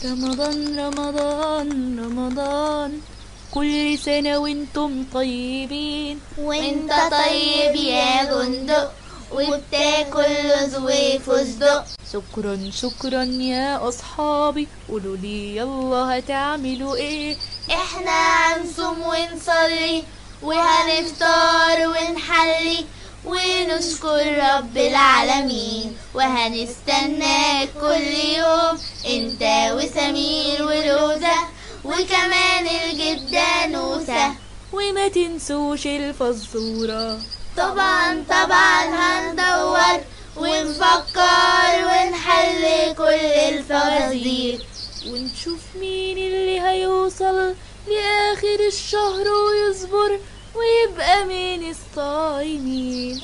رمضان رمضان رمضان، كل سنة وانتم طيبين. وانت طيب يا بندق، وبتاكل رز وفستق. شكرا شكرا يا أصحابي، قولوا لي يلا هتعملوا ايه؟ احنا هنصوم ونصلي، وهنفطر ونحلي، ونشكر رب العالمين، وهنستناك كل يوم انت وسمير ولوزة، وكمان الجدة نوسة. وما تنسوش الفزورة. طبعا طبعا هندور ونفكر ونحل كل الفوازير، ونشوف مين اللي هيوصل لآخر الشهر ويصبر، ويبقى من الصايمين.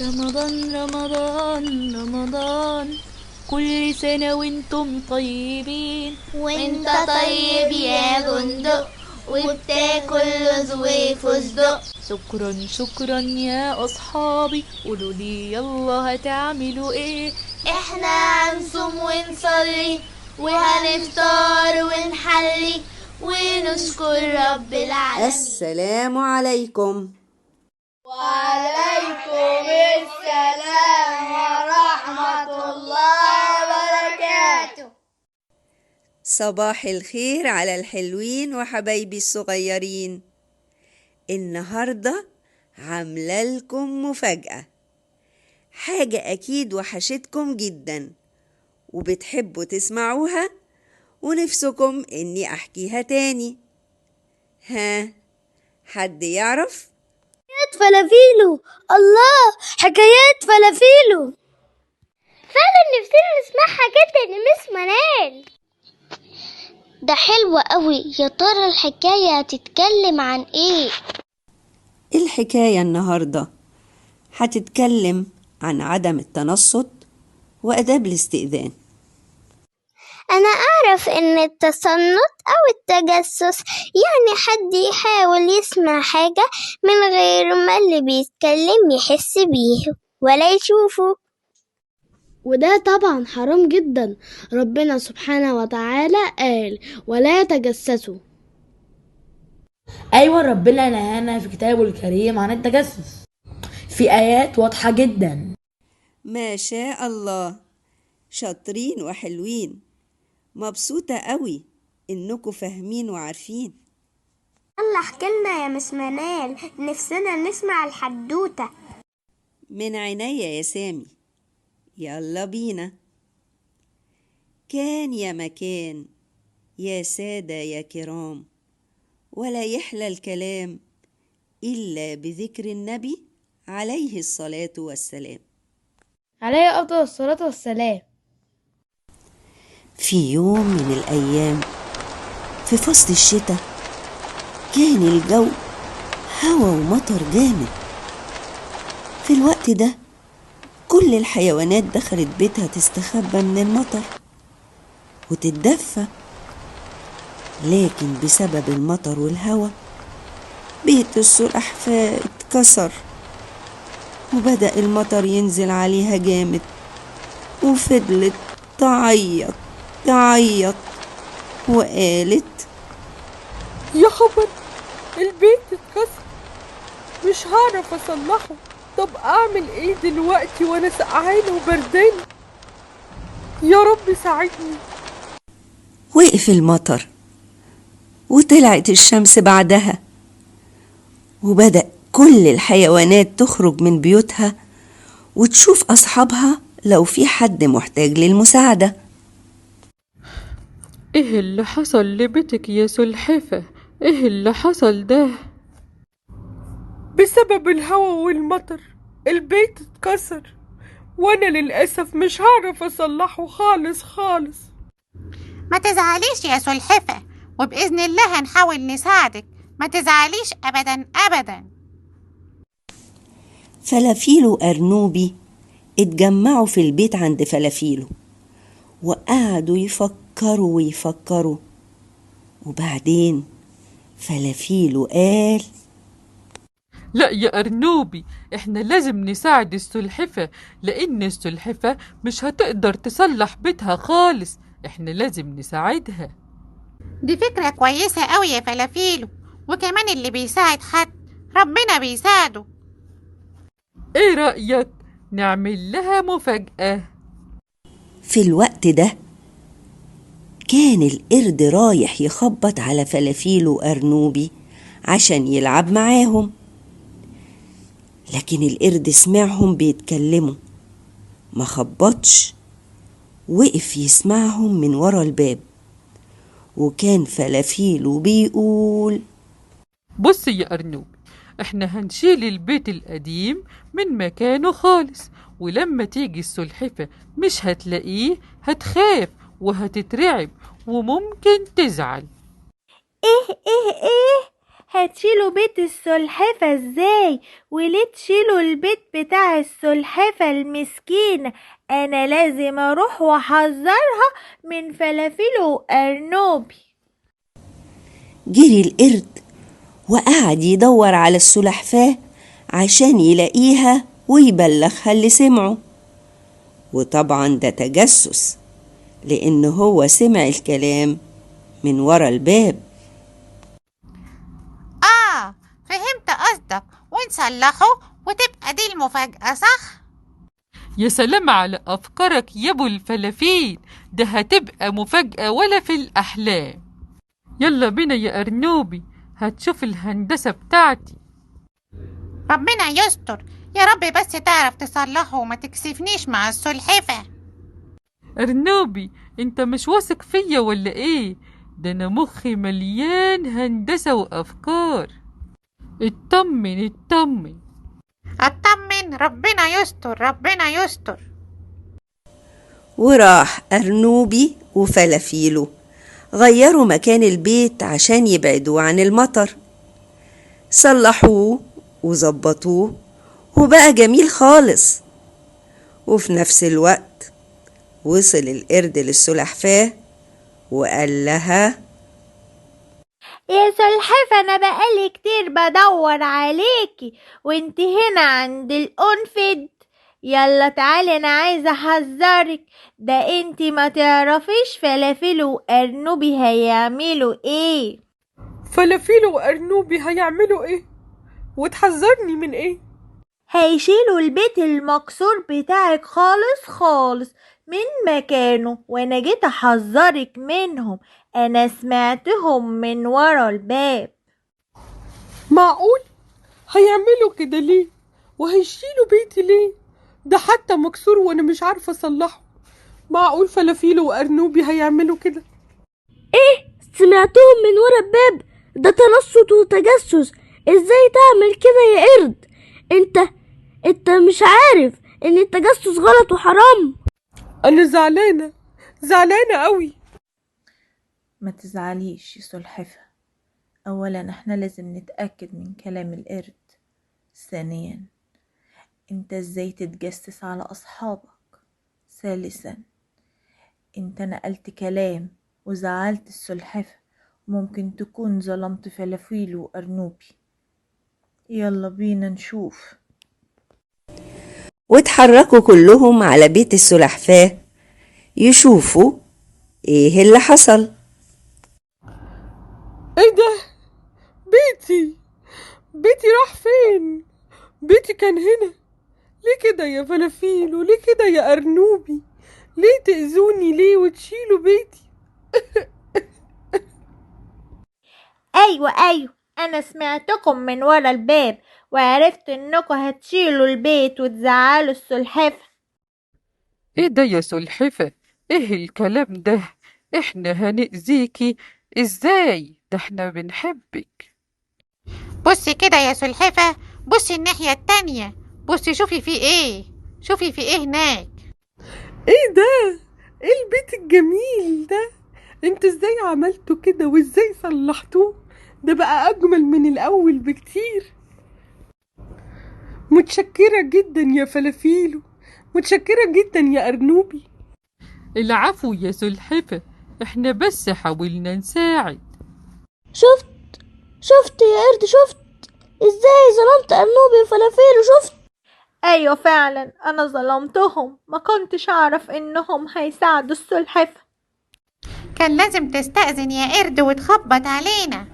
رمضان رمضان رمضان، كل سنة وانتم طيبين. وانت طيب يا بندق، وبتاكل رز وفستق. شكرا شكرا يا أصحابي، قولوا لي يلا هتعملوا ايه؟ احنا هنصوم ونصلي، وهنفطر ونحلي، ونشكر رب العالمين. السلام عليكم. وعليكم السلام ورحمة الله وبركاته. صباح الخير على الحلوين وحبايبي الصغيرين. النهاردة عاملة لكم مفاجأة، حاجة أكيد وحشتكم جدا وبتحبوا تسمعوها ونفسكم إني أحكيها تاني. ها، حد يعرف؟ حكايات فلافيلو. الله، حكايات فلافيلو. فعلا نفسنا نسمعها جدا يا مس منال. ده حلو قوي. يا ترى الحكاية هتتكلم عن ايه؟ الحكاية النهاردة هتتكلم عن عدم التنصت وآداب الاستئذان. أنا أعرف إن التصنت أو التجسس يعني حد يحاول يسمع حاجة من غير ما اللي بيتكلم يحس بيه ولا يشوفه، وده طبعا حرام جدا. ربنا سبحانه وتعالى قال ولا يتجسسوا. أيوة، ربنا نهانا في كتابه الكريم عن التجسس في آيات واضحة جدا. ما شاء الله، شاطرين وحلوين. مبسوطة قوي إنكم فاهمين وعارفين. يلا احكيلنا يا مس منال، نفسنا نسمع الحدوتة. من عينيا يا سامي، يلا بينا. كان يا مكان، يا سادة يا كرام، ولا يحلى الكلام إلا بذكر النبي عليه الصلاة والسلام. عليه أفضل الصلاة والسلام. في يوم من الأيام في فصل الشتاء كان الجو هوا ومطر جامد. في الوقت ده كل الحيوانات دخلت بيتها تستخبى من المطر وتتدفى، لكن بسبب المطر والهوا بيت السلحفاة اتكسر وبدأ المطر ينزل عليها جامد، وفضلت تعيط تعيط وقالت: يا خبر، البيت اتكسر، مش هعرف اصلحه. طب اعمل ايه دلوقتي وانا سقعانه وبردانه؟ يا رب ساعدني. وقف المطر وطلعت الشمس بعدها، وبدأ كل الحيوانات تخرج من بيوتها وتشوف أصحابها لو في حد محتاج للمساعدة. ايه اللي حصل لبيتك يا سلحفة؟ ايه اللي حصل ده؟ بسبب الهوا والمطر البيت اتكسر، وانا للأسف مش هعرف اصلحه خالص خالص. ما تزعليش يا سلحفة، وبإذن الله هنحاول نساعدك. ما تزعليش أبدا أبدا. فلافيلو أرنوبي اتجمعوا في البيت عند فلافيلو وقعدوا يفكروا ويفكروا، وبعدين فلافيلو قال: لا يا أرنوبي، احنا لازم نساعد السلحفة، لأن السلحفة مش هتقدر تصلح بيتها خالص. احنا لازم نساعدها. دي فكرة كويسة أوي يا فلافيلو، وكمان اللي بيساعد حد ربنا بيساعده. ايه رأيك نعمل لها مفاجأة؟ في الوقت ده كان القرد رايح يخبط على فلافيل وأرنوبي عشان يلعب معاهم، لكن القرد سمعهم بيتكلموا، ما خبطش، وقف يسمعهم من ورا الباب، وكان فلافيل بيقول: بص يا أرنوبي، احنا هنشيل البيت القديم من مكانه خالص، ولما تيجي السلحفة مش هتلاقيه، هتخاف وهتترعب وممكن تزعل. ايه هتشيلوا بيت السلحفة ازاي؟ وليه تشيلوا البيت بتاع السلحفة المسكينة؟ انا لازم اروح واحذرها من فلافيل وارنوبي. جري القرد وقعد يدور على السلحفاة عشان يلاقيها ويبلغها اللي سمعه، وطبعا ده تجسس، لأنه هو سمع الكلام من ورا الباب. فهمت قصدك، ونصلحه وتبقى دي المفاجأة، صح؟ يا سلام على أفكارك يا أبو الفلافيل، ده هتبقى مفاجأة ولا في الأحلام. يلا بينا يا أرنوبي، هتشوف الهندسة بتاعتي. ربنا يستر يا رب، بس تعرف تصلحه وما تكسفنيش مع السلحفة. أرنوبي، انت مش واثق فيا ولا ايه؟ ده انا مخي مليان هندسة وأفكار. اطمن اطمن. اطمن، ربنا يستر ربنا يستر. وراح أرنوبي وفلافيله غيروا مكان البيت عشان يبعدوا عن المطر، صلحوه وظبطوه وبقى جميل خالص. وفي نفس الوقت وصل القرد للسلحفاة وقال لها: يا سلحفة، انا بقالي كتير بدور عليكي وانت هنا عند القنفد. يلا تعالي، انا عايزة احذرك، ده انت ما تعرفيش فلافيل وارنوبي هيعملوا ايه. فلافيل وأرنوبي هيعملوا ايه؟ وتحذرني من ايه؟ هيشيلوا البيت المكسور بتاعك خالص من مكانه، وانا جيت احذرك منهم، انا سمعتهم من ورا الباب. معقول؟ هيعملوا كده ليه؟ وهيشيلوا بيتي ليه؟ ده حتى مكسور وانا مش عارفة اصلحه. معقول فلافيل وأرنوبي هيعملوا كده؟ سمعتهم من ورا الباب؟ ده تنصت وتجسس. ازاي تعمل كده يا قرد؟ انت مش عارف ان التجسس غلط وحرام؟ انا زعلانة قوي. ما تزعليش يا سلحفة، أولا احنا لازم نتأكد من كلام القرد. ثانيا، انت ازاي تتجسس على أصحابك؟ ثالثا، انت نقلت كلام وزعلت السلحفة، ممكن تكون ظلمت فلافيل وأرنوبي. يلا بينا نشوف. واتحركوا كلهم على بيت السلحفاة يشوفوا ايه اللي حصل. ايه ده؟ بيتي راح فين؟ بيتي كان هنا. ليه كده يا فلافيل؟ وليه كده يا أرنوبي؟ ليه تأذوني ليه وتشيلوا بيتي؟ ايوه، انا سمعتكم من ورا الباب وعرفت انكم هتشيلوا البيت وتزعلوا السلحفة. ايه ده يا سلحفة؟ ايه الكلام ده؟ احنا هنأذيكي ازاي؟ ده احنا بنحبك. بصي كده يا سلحفة، بصي الناحية التانية، بصي شوفي في ايه هناك. ايه ده؟ ايه البيت الجميل ده؟ انت ازاي عملتوا كده وازاي صلحتوه؟ ده بقى اجمل من الاول بكتير. متشكرة جدا يا فلافيلو، متشكرة جدا يا أرنوبي. العفو يا سلحفة، احنا بس حاولنا نساعد. شفت يا قرد، شفت ازاي ظلمت أرنوبي وفلافيل وشفت. ايوه فعلا انا ظلمتهم، ما كنتش اعرف انهم هيساعدوا السلحفة. كان لازم تستأذن يا قرد وتخبط علينا.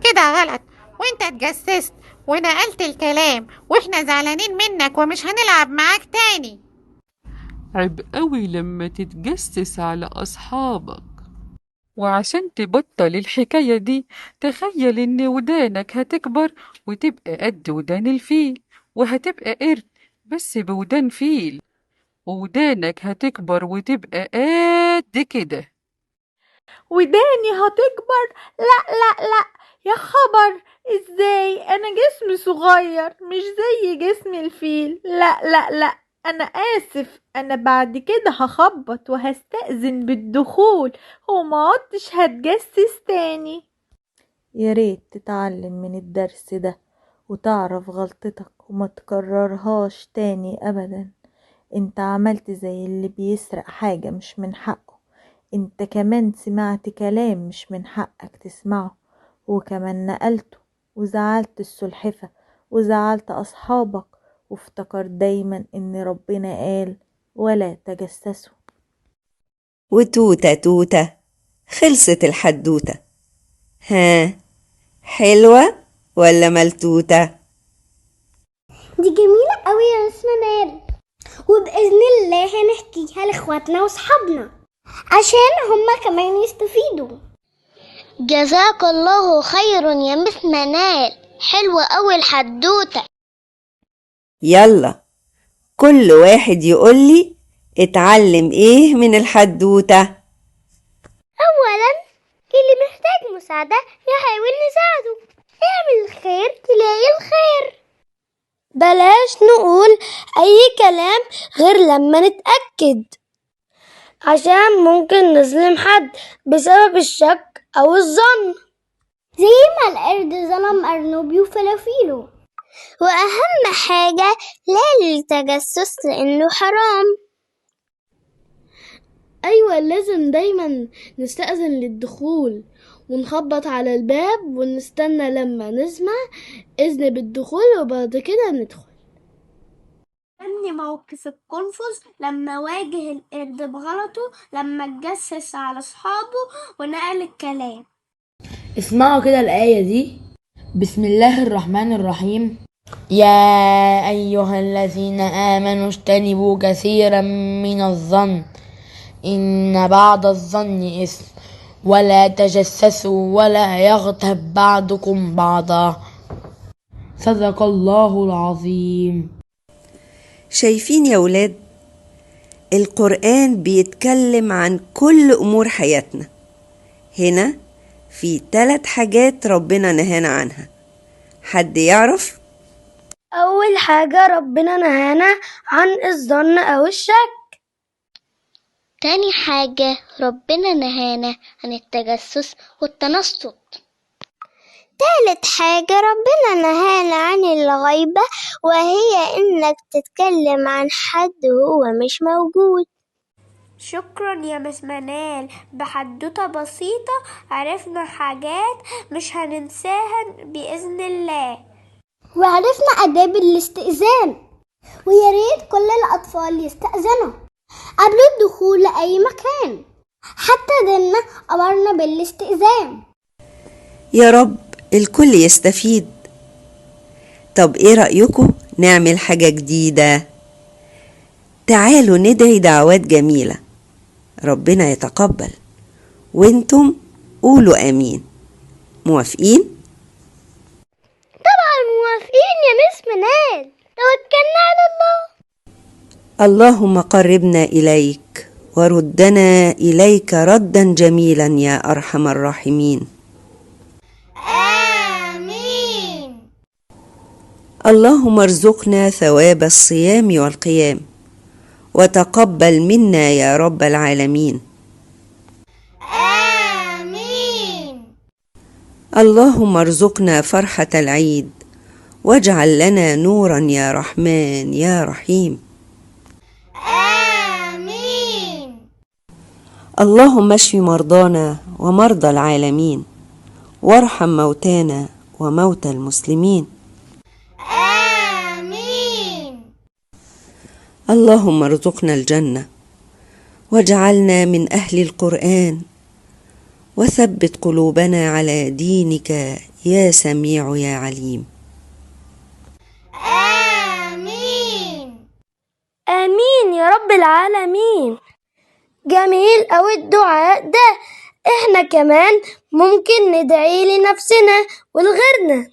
كده غلط، وانت اتجسست ونقلت الكلام، واحنا زعلانين منك ومش هنلعب معاك تاني. عيب قوي لما تتجسس على أصحابك. وعشان تبطل الحكاية دي، تخيل إن ودانك هتكبر وتبقى قد ودان الفيل، وهتبقى قرد بس بودان فيل، وودانك هتكبر وتبقى قد كده. وداني هتكبر؟ لا لا لا، يا خبر، ازاي؟ انا جسمي صغير مش زي جسم الفيل. لا لا لا، انا اسف، انا بعد كده هخبط وهستأذن بالدخول وما عدتش هتجسس تاني. يا ريت تتعلم من الدرس ده وتعرف غلطتك وما تكررهاش تاني ابدا. انت عملت زي اللي بيسرق حاجة مش من حقه، انت كمان سمعت كلام مش من حقك تسمعه، وكمان نقلته وزعلت السلحفة وزعلت أصحابك. وافتكر دايما ان ربنا قال ولا تجسسوا. وتوتة توتة خلصت الحدوتة. ها، حلوة ولا ملتوتة؟ دي جميلة قوي يا مس منال، وبإذن الله هنحكيها لإخواتنا وصحابنا عشان هما كمان يستفيدوا. جزاك الله خيرا يا مس منال، حلوة قوي الحدوتة. يلا كل واحد يقولي اتعلم ايه من الحدوتة. أولا، اللي محتاج مساعدة يحاول نساعده. اعمل الخير تلاقي الخير. بلاش نقول أي كلام غير لما نتأكد، عشان ممكن نظلم حد بسبب الشك أو الظن، زي ما القرد ظلم أرنوبي وفلافيله. وأهم حاجة لا للتجسس لأنه حرام. أيوة، لازم دايما نستأذن للدخول ونخبط على الباب ونستنى لما نسمع إذن بالدخول وبعد كده ندخل. أني موقف القنفذ لما واجه القرد بغلطه لما اتجسس على أصحابه ونقل الكلام. اسمعوا كده الآية دي. بسم الله الرحمن الرحيم. يا أيها الذين آمنوا اجتنبوا كثيرا من الظن إن بعض الظن إثم ولا تجسسوا ولا يغتب بعضكم بعضا. صدق الله العظيم. شايفين يا ولاد؟ القرآن بيتكلم عن كل أمور حياتنا. هنا في 3 حاجات ربنا نهانا عنها. حد يعرف؟ أول حاجة ربنا نهانا عن الظن أو الشك. تاني حاجة ربنا نهانا عن التجسس والتنصت. تالت حاجة ربنا نهانا عن الغيبة، وهي إنك تتكلم عن حد هو مش موجود. شكرا يا مس منال، بحدوتة بسيطة عرفنا حاجات مش هننساها بإذن الله، وعرفنا آداب الاستئذان. ويا ريت كل الأطفال يستأذنوا قبل الدخول لأي مكان، حتى ديننا أمرنا بالاستئذان. يا رب الكل يستفيد. طب ايه رأيكم نعمل حاجة جديدة؟ تعالوا ندعي دعوات جميلة ربنا يتقبل، وانتم قولوا آمين. موافقين؟ طبعا موافقين يا مس منال، توكلنا على الله. اللهم قربنا إليك وردنا إليك ردا جميلا يا أرحم الراحمين. آمين. اللهم ارزقنا ثواب الصيام والقيام وتقبل منا يا رب العالمين. آمين. اللهم ارزقنا فرحة العيد واجعل لنا نورا يا رحمن يا رحيم. آمين. اللهم اشف مرضانا ومرضى العالمين، وارحم موتانا وموتى المسلمين. آمين. اللهم ارزقنا الجنة واجعلنا من أهل القرآن، وثبت قلوبنا على دينك يا سميع يا عليم. آمين. آمين يا رب العالمين. جميل أوي الدعاء ده. احنا كمان ممكن ندعي لنفسنا ولغيرنا،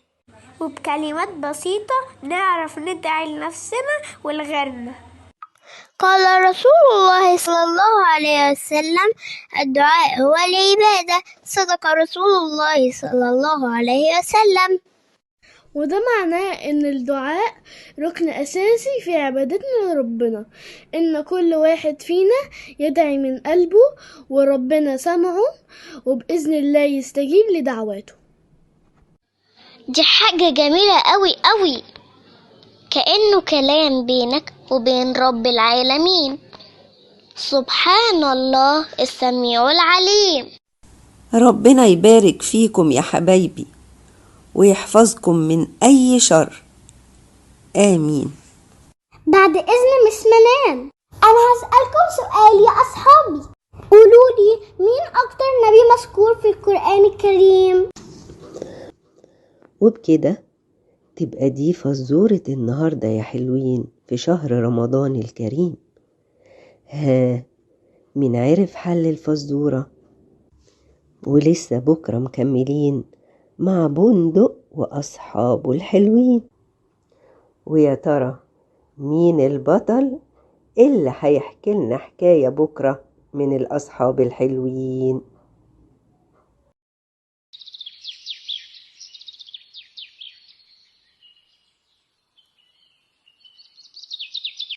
وبكلمات بسيطة نعرف ندعي لنفسنا ولغيرنا. قال رسول الله صلى الله عليه وسلم: الدعاء هو العبادة. صدق رسول الله صلى الله عليه وسلم. وده معناه ان الدعاء ركن اساسي في عبادتنا لربنا، ان كل واحد فينا يدعي من قلبه وربنا سمعه وبإذن الله يستجيب لدعواته. دي حاجة جميلة قوي قوي، كأنه كلام بينك وبين رب العالمين. سبحان الله السميع العليم. ربنا يبارك فيكم يا حبايبي ويحفظكم من أي شر. آمين. بعد إذن مس منال، أنا هسألكم سؤال يا أصحابي. قولولي مين أكتر نبي مذكور في القرآن الكريم؟ وبكده تبقى دي فزورة النهاردة يا حلوين في شهر رمضان الكريم. ها، مين عرف حل الفزورة؟ ولسه بكرة مكملين مع بندق وأصحابه الحلوين. ويا ترى مين البطل اللي هيحكي لنا حكاية بكرة من الأصحاب الحلوين؟